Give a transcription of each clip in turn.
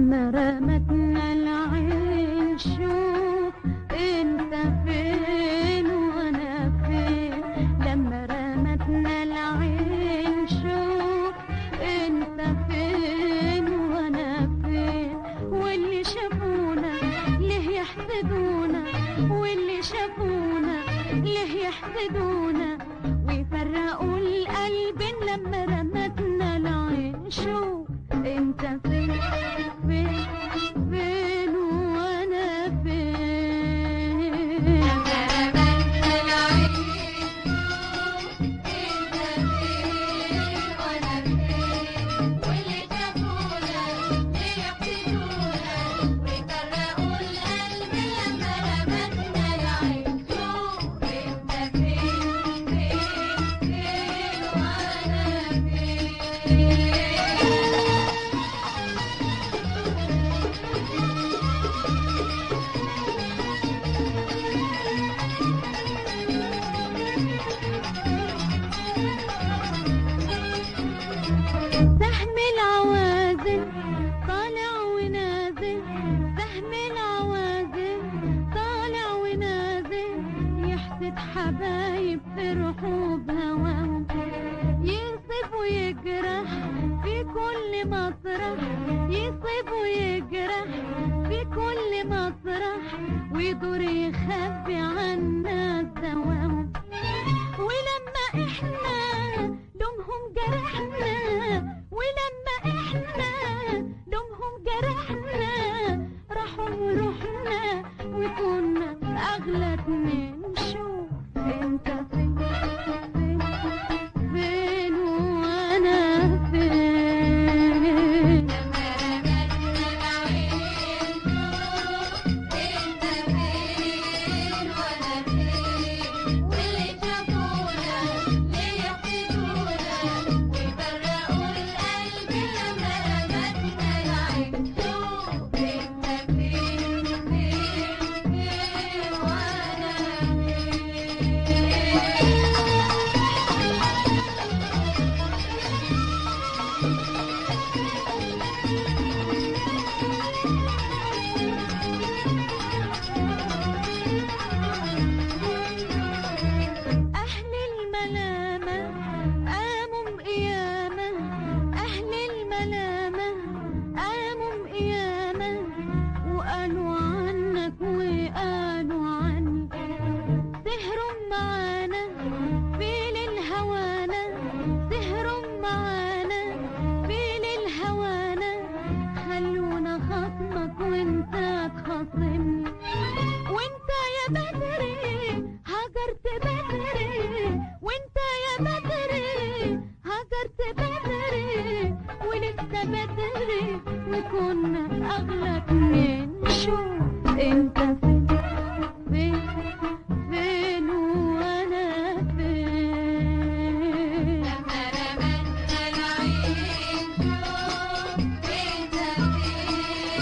لما رمتنا العين شوف انت فين وانا فين. لما رمتنا العين شوف انت فين وانا فين. واللي شافونا ليه يحسدونا، واللي شافونا ليه يحسدونا ويفرقوا القلب. لما رمتنا العين شوف انت فين فين فين وانا فين. لما رمتنا العين شوف انت فين وانا فين. واللي شافونا ليه يحسدونا ويفرقوا القلب. لما رمتنا العين شوف انت فين فين فين وانا فين. سهم العوازل طالع ونازل، سهم العوازل طالع ونازل. يحسد حبايب فرحوا بهواهم، يصيب ويجرح في كل مطرح، يصيب ويجرح في كل مطرح. ويدور يخبي عنا الدوام. ولما احنا لومهم جرحنا، ولما احنا لومهم جرحنا راحوا روحنا وكنا اغلى اتنين. شوف انت فين فين فين وانا فين. لما رمتنا العين شوف انت فين وانا فين. واللي شافونا ليه يحسدونا ويفرقوا القلب. لما رمتنا العين شوف انت فين فين فين وانا أهل الملامة قاموا قيامة، أهل الملامة قاموا قيامة. وقالوا عنك وقالوا عني، سهروا معانا في للهوانا، سهروا معانا في للهوانا. خلونا خصمك وانت تخاصمني، وانت يا بدري هجرت بدري، وانت يا بدري هجرت بدري. ولسه بدري وكنا اغلى اتنين. شوف انت فين فين فين وانا فين. لما رمتنا العين شوف انت فين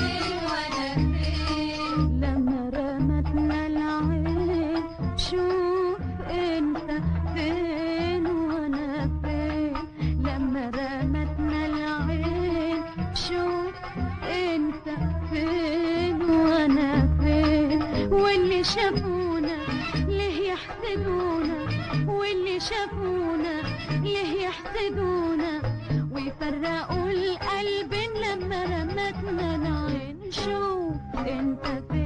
وانا فين. لما رمتنا العين شوف انت فين وانا فين. لما رمتنا العين شوف انت فين وانا فين. واللي شافونا ليه يحسدونا، واللي شافونا ليه يحسدونا ويفرقوا القلب. لما رمتنا العين شوف انت فين.